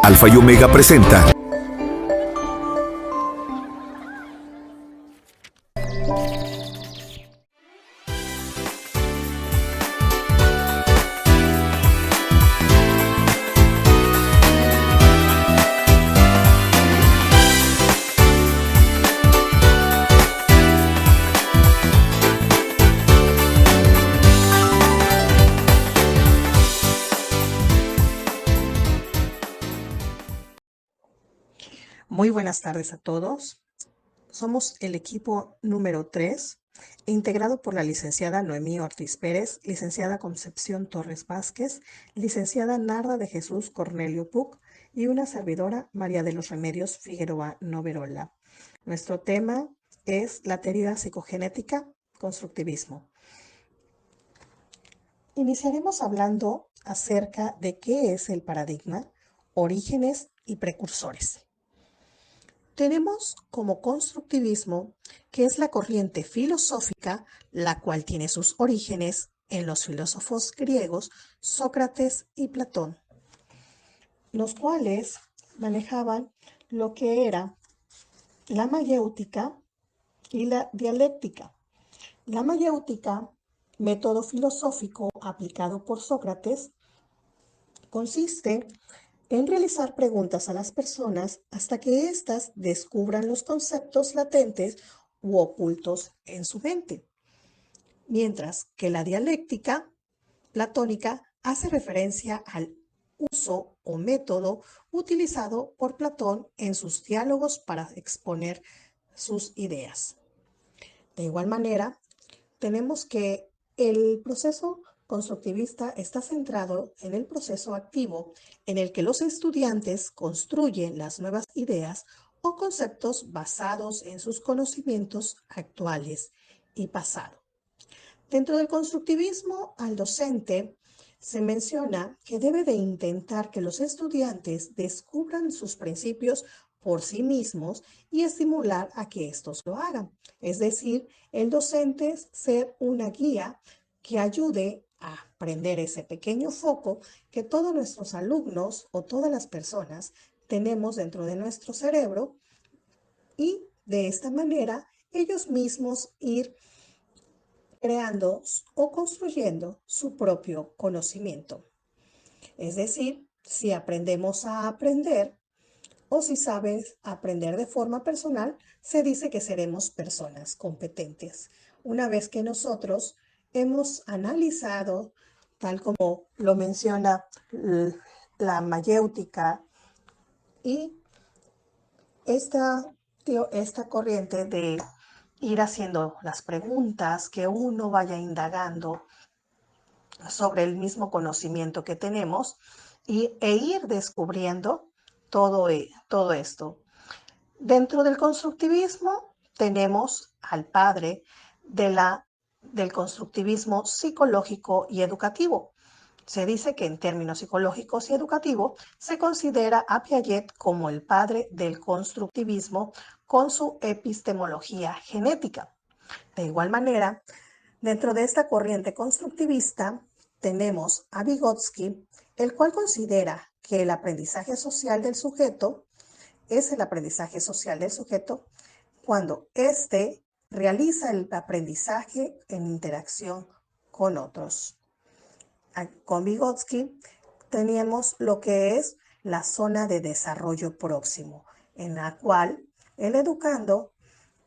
Alfa y Omega presenta Muy buenas tardes a todos. Somos el equipo número 3, integrado por la licenciada Noemí Ortiz Pérez, licenciada Concepción Torres Vázquez, licenciada Narda de Jesús Cornelio Puc y una servidora, María de los Remedios Figueroa Noverola. Nuestro tema es la teoría psicogenética, constructivismo. Iniciaremos hablando acerca de qué es el paradigma, orígenes y precursores. Tenemos como constructivismo, que es la corriente filosófica, la cual tiene sus orígenes en los filósofos griegos Sócrates y Platón, los cuales manejaban lo que era la mayéutica y la dialéctica. La mayéutica, método filosófico aplicado por Sócrates, consiste en realizar preguntas a las personas hasta que éstas descubran los conceptos latentes u ocultos en su mente. Mientras que la dialéctica platónica hace referencia al uso o método utilizado por Platón en sus diálogos para exponer sus ideas. De igual manera, tenemos que el proceso constructivista está centrado en el proceso activo en el que los estudiantes construyen las nuevas ideas o conceptos basados en sus conocimientos actuales y pasado. Dentro del constructivismo, al docente se menciona que debe de intentar que los estudiantes descubran sus principios por sí mismos y estimular a que estos lo hagan. Es decir, el docente es ser una guía que ayude a prender ese pequeño foco que todos nuestros alumnos o todas las personas tenemos dentro de nuestro cerebro y de esta manera ellos mismos ir creando o construyendo su propio conocimiento. Es decir, si aprendemos a aprender o si sabes aprender de forma personal, se dice que seremos personas competentes. Una vez que nosotros hemos analizado, tal como lo menciona la mayéutica y esta corriente de ir haciendo las preguntas, que uno vaya indagando sobre el mismo conocimiento que tenemos e ir descubriendo todo esto. Dentro del constructivismo tenemos al padre del constructivismo psicológico y educativo. Se dice que en términos psicológicos y educativos se considera a Piaget como el padre del constructivismo con su epistemología genética. De igual manera, dentro de esta corriente constructivista tenemos a Vygotsky, el cual considera que el aprendizaje social del sujeto es el aprendizaje social del sujeto cuando éste realiza el aprendizaje en interacción con otros. Con Vygotsky teníamos lo que es la zona de desarrollo próximo, en la cual el educando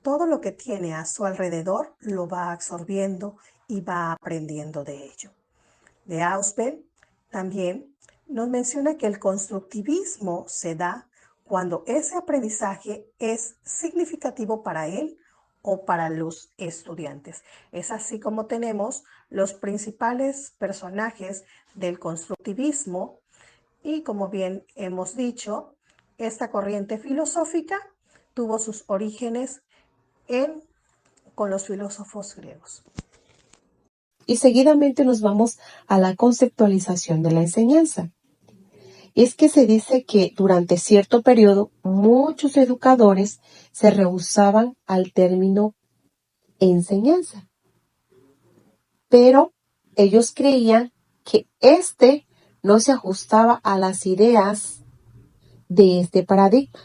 todo lo que tiene a su alrededor lo va absorbiendo y va aprendiendo de ello. De Ausubel también nos menciona que el constructivismo se da cuando ese aprendizaje es significativo para él o para los estudiantes. Es así como tenemos los principales personajes del constructivismo y, como bien hemos dicho, esta corriente filosófica tuvo sus orígenes con los filósofos griegos. Y seguidamente nos vamos a la conceptualización de la enseñanza. Es que se dice que durante cierto periodo muchos educadores se rehusaban al término enseñanza, pero ellos creían que no se ajustaba a las ideas de este paradigma.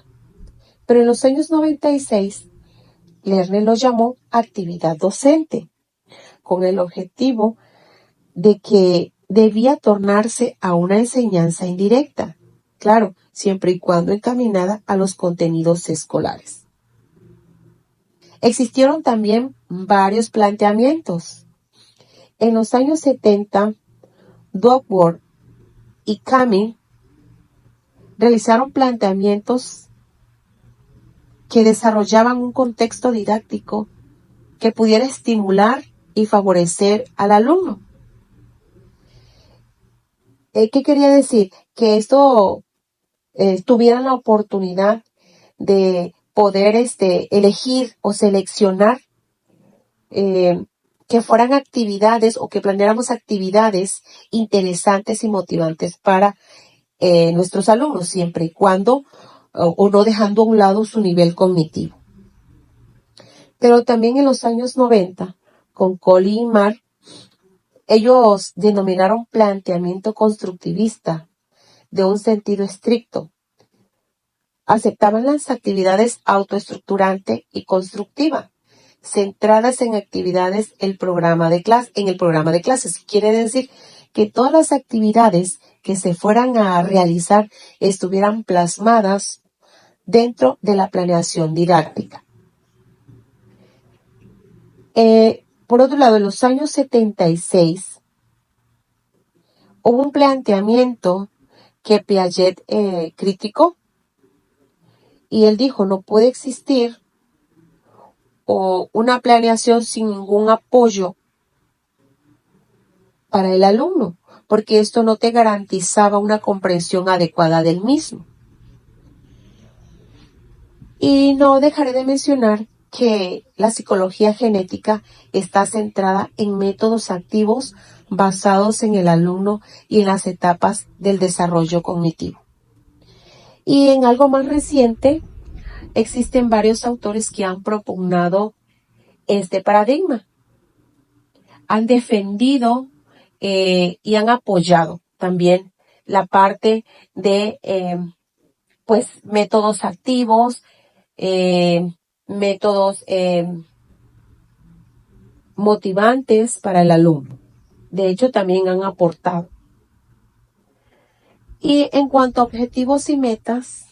Pero en los años 96, Lerner lo llamó actividad docente, con el objetivo de que debía tornarse a una enseñanza indirecta, claro, siempre y cuando encaminada a los contenidos escolares. Existieron también varios planteamientos. En los años 70, Duckworth y Cumming realizaron planteamientos que desarrollaban un contexto didáctico que pudiera estimular y favorecer al alumno. ¿Qué quería decir? Que esto tuvieran la oportunidad de poder elegir o seleccionar que fueran actividades o que planeáramos actividades interesantes y motivantes para nuestros alumnos, siempre y cuando o no dejando a un lado su nivel cognitivo. Pero también en los años 90, con Colley y Marr, ellos denominaron planteamiento constructivista de un sentido estricto. Aceptaban las actividades autoestructurante y constructiva, centradas en actividades en el programa de clases. Quiere decir que todas las actividades que se fueran a realizar estuvieran plasmadas dentro de la planeación didáctica. Por otro lado, en los años 76, hubo un planteamiento que Piaget criticó, y él dijo: no puede existir una planeación sin ningún apoyo para el alumno, porque esto no te garantizaba una comprensión adecuada del mismo. Y no dejaré de mencionar que la psicología genética está centrada en métodos activos basados en el alumno y en las etapas del desarrollo cognitivo. Y en algo más reciente, existen varios autores que han propugnado este paradigma, han defendido y han apoyado también la parte de métodos activos, métodos motivantes para el alumno. De hecho, también han aportado. Y en cuanto a objetivos y metas,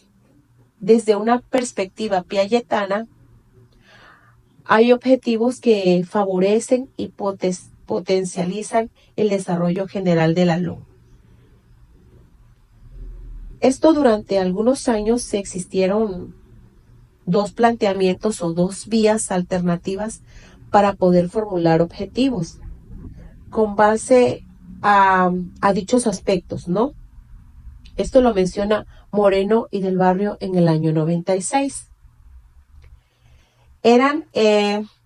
desde una perspectiva piagetana, hay objetivos que favorecen y potencializan el desarrollo general del alumno. Esto durante algunos años existieron dos planteamientos o dos vías alternativas para poder formular objetivos con base a dichos aspectos, ¿no? Esto lo menciona Moreno y del Barrio en el año 96. Eran,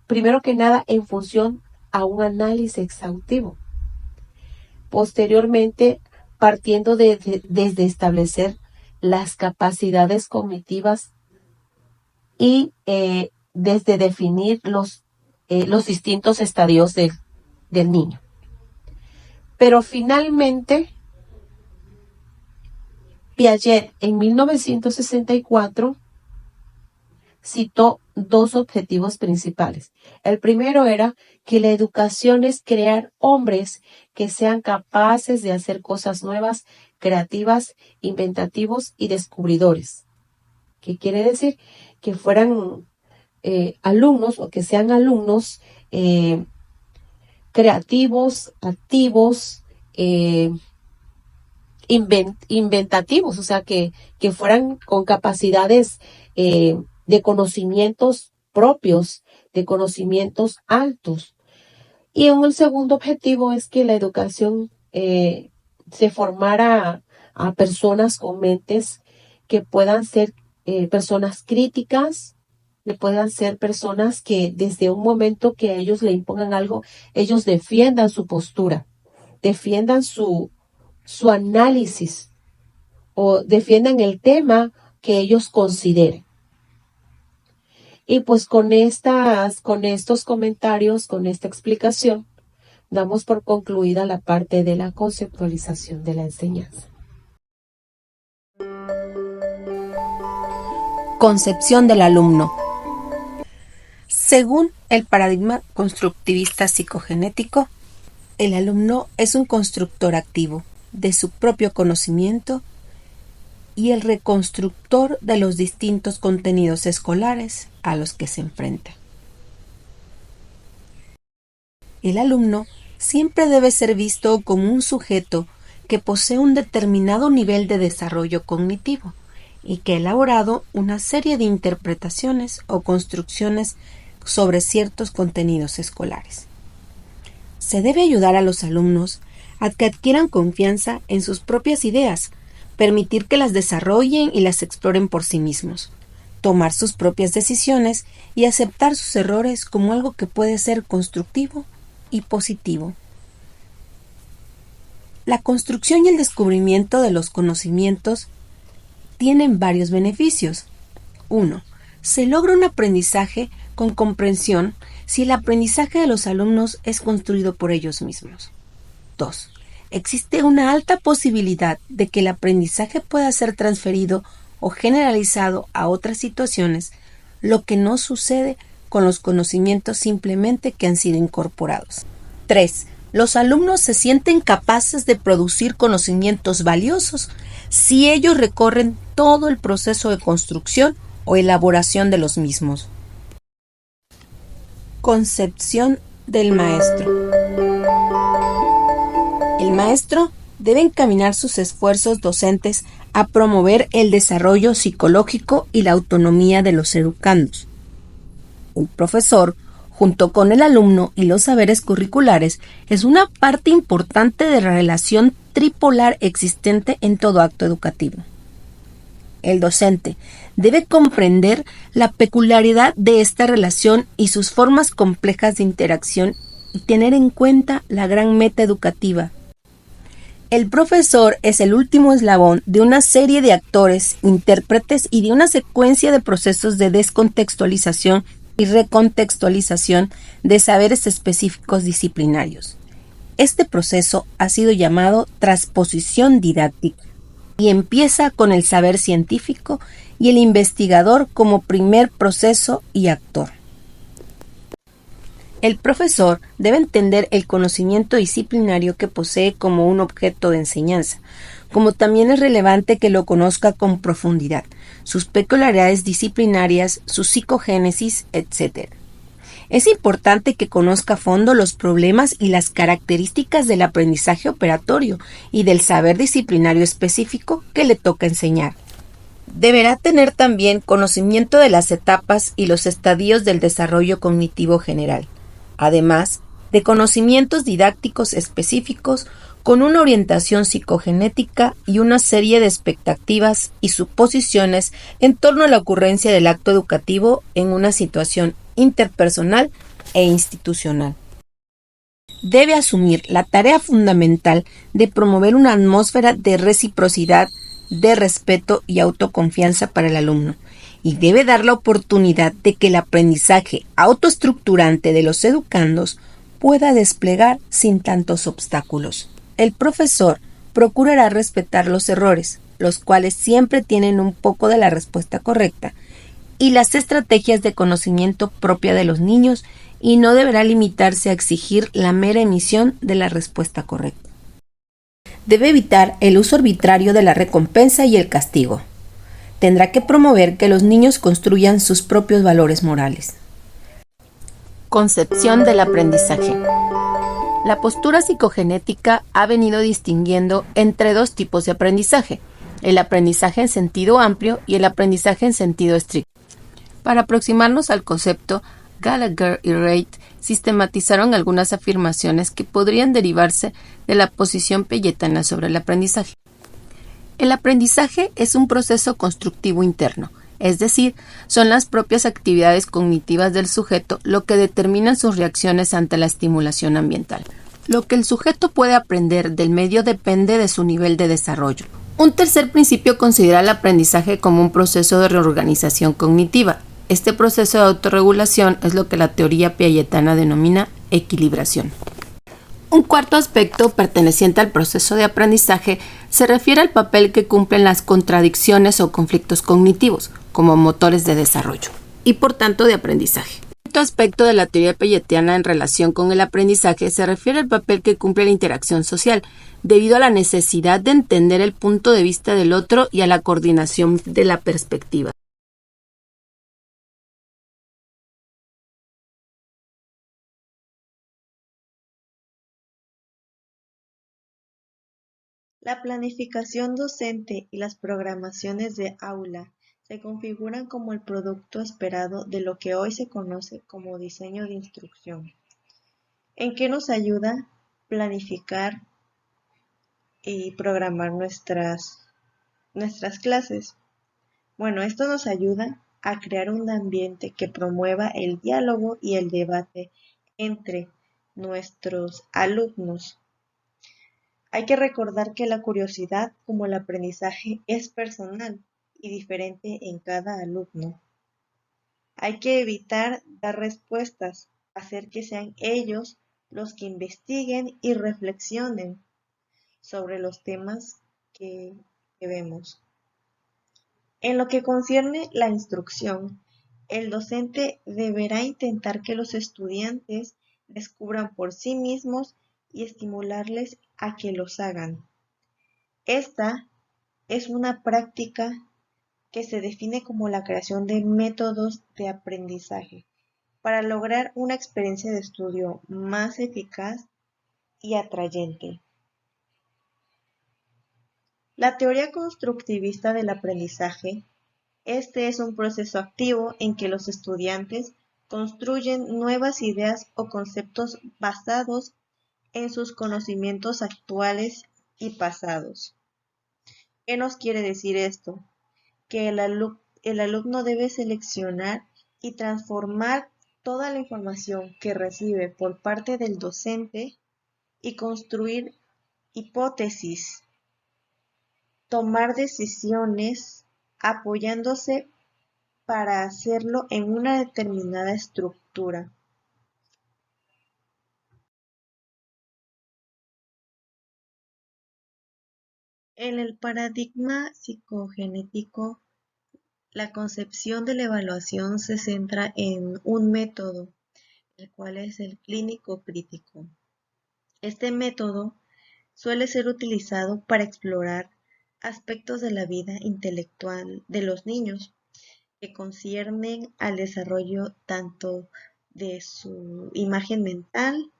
primero que nada, en función a un análisis exhaustivo. Posteriormente, partiendo desde establecer las capacidades cognitivas y desde definir los distintos estadios del niño. Pero finalmente, Piaget en 1964 citó dos objetivos principales. El primero era que la educación es crear hombres que sean capaces de hacer cosas nuevas, creativas, inventativos y descubridores. ¿Qué quiere decir? Que fueran alumnos o que sean alumnos creativos, activos, inventativos, o sea, que fueran con capacidades de conocimientos propios, de conocimientos altos. Y el segundo objetivo es que la educación se formara a personas con mentes que puedan ser personas críticas, que puedan ser personas que desde un momento que a ellos le impongan algo, ellos defiendan su postura, defiendan su análisis o defiendan el tema que ellos consideren. Y pues con estos comentarios, con esta explicación, damos por concluida la parte de la conceptualización de la enseñanza. Concepción del alumno. Según el paradigma constructivista psicogenético, el alumno es un constructor activo de su propio conocimiento y el reconstructor de los distintos contenidos escolares a los que se enfrenta. El alumno siempre debe ser visto como un sujeto que posee un determinado nivel de desarrollo cognitivo y que ha elaborado una serie de interpretaciones o construcciones sobre ciertos contenidos escolares. Se debe ayudar a los alumnos a que adquieran confianza en sus propias ideas, permitir que las desarrollen y las exploren por sí mismos, tomar sus propias decisiones y aceptar sus errores como algo que puede ser constructivo y positivo. La construcción y el descubrimiento de los conocimientos tienen varios beneficios. 1. Se logra un aprendizaje con comprensión si el aprendizaje de los alumnos es construido por ellos mismos. 2. Existe una alta posibilidad de que el aprendizaje pueda ser transferido o generalizado a otras situaciones, lo que no sucede con los conocimientos simplemente que han sido incorporados. 3. Los alumnos se sienten capaces de producir conocimientos valiosos si ellos recorren todo el proceso de construcción o elaboración de los mismos. Concepción del maestro. El maestro debe encaminar sus esfuerzos docentes a promover el desarrollo psicológico y la autonomía de los educandos. El profesor, junto con el alumno y los saberes curriculares, es una parte importante de la relación tripolar existente en todo acto educativo. El docente debe comprender la peculiaridad de esta relación y sus formas complejas de interacción y tener en cuenta la gran meta educativa. El profesor es el último eslabón de una serie de actores, intérpretes y de una secuencia de procesos de descontextualización y recontextualización de saberes específicos disciplinarios. Este proceso ha sido llamado transposición didáctica y empieza con el saber científico y el investigador como primer proceso y actor. El profesor debe entender el conocimiento disciplinario que posee como un objeto de enseñanza, como también es relevante que lo conozca con profundidad, sus peculiaridades disciplinarias, su psicogénesis, etc. Es importante que conozca a fondo los problemas y las características del aprendizaje operatorio y del saber disciplinario específico que le toca enseñar. Deberá tener también conocimiento de las etapas y los estadios del desarrollo cognitivo general, además de conocimientos didácticos específicos con una orientación psicogenética y una serie de expectativas y suposiciones en torno a la ocurrencia del acto educativo en una situación interpersonal e institucional. Debe asumir la tarea fundamental de promover una atmósfera de reciprocidad, de respeto y autoconfianza para el alumno, y debe dar la oportunidad de que el aprendizaje autoestructurante de los educandos pueda desplegar sin tantos obstáculos. El profesor procurará respetar los errores, los cuales siempre tienen un poco de la respuesta correcta, y las estrategias de conocimiento propia de los niños, y no deberá limitarse a exigir la mera emisión de la respuesta correcta. Debe evitar el uso arbitrario de la recompensa y el castigo. Tendrá que promover que los niños construyan sus propios valores morales. Concepción del aprendizaje. La postura psicogenética ha venido distinguiendo entre dos tipos de aprendizaje: el aprendizaje en sentido amplio y el aprendizaje en sentido estricto. Para aproximarnos al concepto, Gallagher y Reid sistematizaron algunas afirmaciones que podrían derivarse de la posición pelletana sobre el aprendizaje. El aprendizaje es un proceso constructivo interno, es decir, son las propias actividades cognitivas del sujeto lo que determinan sus reacciones ante la estimulación ambiental. Lo que el sujeto puede aprender del medio depende de su nivel de desarrollo. Un tercer principio considera el aprendizaje como un proceso de reorganización cognitiva. Este proceso de autorregulación es lo que la teoría piagetana denomina equilibración. Un cuarto aspecto perteneciente al proceso de aprendizaje se refiere al papel que cumplen las contradicciones o conflictos cognitivos. como motores de desarrollo y por tanto de aprendizaje. Este aspecto de la teoría piagetiana en relación con el aprendizaje se refiere al papel que cumple la interacción social, debido a la necesidad de entender el punto de vista del otro y a la coordinación de la perspectiva. La planificación docente y las programaciones de aula se configuran como el producto esperado de lo que hoy se conoce como diseño de instrucción. ¿En qué nos ayuda planificar y programar nuestras clases? Bueno, esto nos ayuda a crear un ambiente que promueva el diálogo y el debate entre nuestros alumnos. Hay que recordar que la curiosidad, como el aprendizaje, es personal y diferente en cada alumno. Hay que evitar dar respuestas, hacer que sean ellos los que investiguen y reflexionen sobre los temas que vemos. En lo que concierne la instrucción, el docente deberá intentar que los estudiantes descubran por sí mismos y estimularles a que los hagan. Esta es una práctica que se define como la creación de métodos de aprendizaje para lograr una experiencia de estudio más eficaz y atrayente. La teoría constructivista del aprendizaje. Este es un proceso activo en que los estudiantes construyen nuevas ideas o conceptos basados en sus conocimientos actuales y pasados. ¿Qué nos quiere decir esto? Que el alumno debe seleccionar y transformar toda la información que recibe por parte del docente y construir hipótesis, tomar decisiones apoyándose para hacerlo en una determinada estructura. En el paradigma psicogenético, la concepción de la evaluación se centra en un método, el cual es el clínico crítico. Este método suele ser utilizado para explorar aspectos de la vida intelectual de los niños que conciernen al desarrollo tanto de su imagen mental,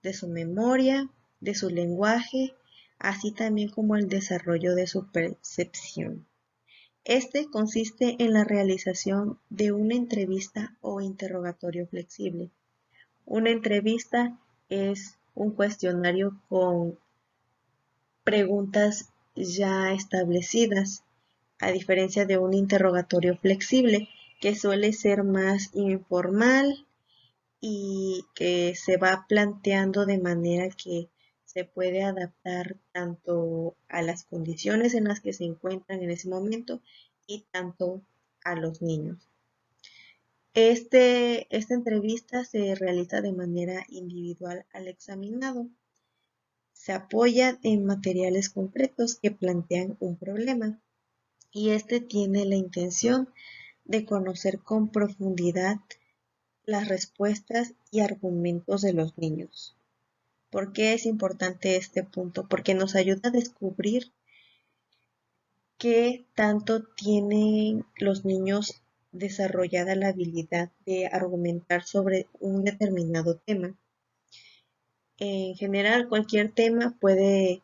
de su memoria, de su lenguaje, así también como el desarrollo de su percepción. Este consiste en la realización de una entrevista o interrogatorio flexible. Una entrevista es un cuestionario con preguntas ya establecidas, a diferencia de un interrogatorio flexible, que suele ser más informal y que se va planteando de manera que se puede adaptar tanto a las condiciones en las que se encuentran en ese momento y tanto a los niños. Esta entrevista se realiza de manera individual al examinado. Se apoya en materiales concretos que plantean un problema y este tiene la intención de conocer con profundidad las respuestas y argumentos de los niños. ¿Por qué es importante este punto? Porque nos ayuda a descubrir qué tanto tienen los niños desarrollada la habilidad de argumentar sobre un determinado tema. En general, cualquier tema puede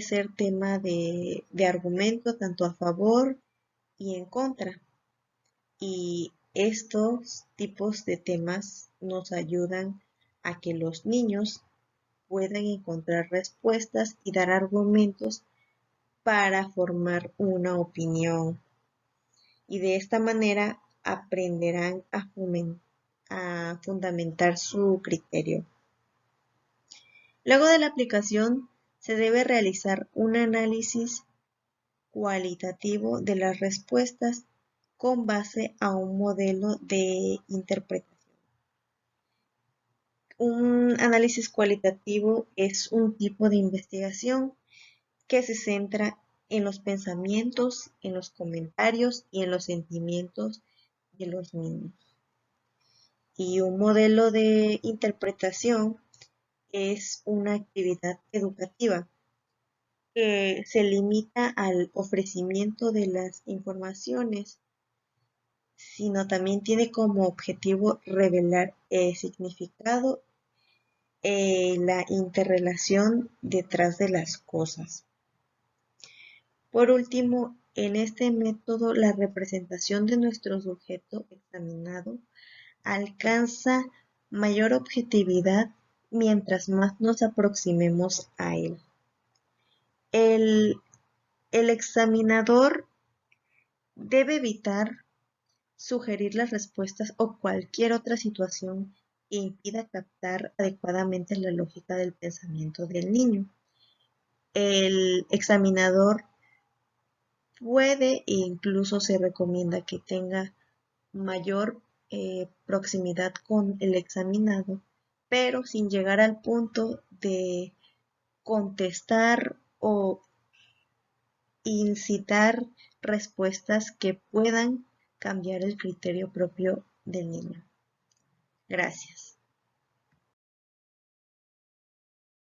ser tema de argumento tanto a favor y en contra. Y estos tipos de temas nos ayudan a que los niños puedan encontrar respuestas y dar argumentos para formar una opinión. Y de esta manera aprenderán a fundamentar su criterio. Luego de la aplicación, se debe realizar un análisis cualitativo de las respuestas con base a un modelo de interpretación. Un análisis cualitativo es un tipo de investigación que se centra en los pensamientos, en los comentarios y en los sentimientos de los niños. Y un modelo de interpretación es una actividad educativa que se limita al ofrecimiento de las informaciones, sino también tiene como objetivo revelar el significado la interrelación detrás de las cosas. Por último, en este método la representación de nuestro sujeto examinado alcanza mayor objetividad mientras más nos aproximemos a él. El, el examinador debe evitar sugerir las respuestas o cualquier otra situación que impida captar adecuadamente la lógica del pensamiento del niño. El examinador puede e incluso se recomienda que tenga mayor proximidad con el examinado, pero sin llegar al punto de contestar o incitar respuestas que puedan cambiar el criterio propio del niño. Gracias.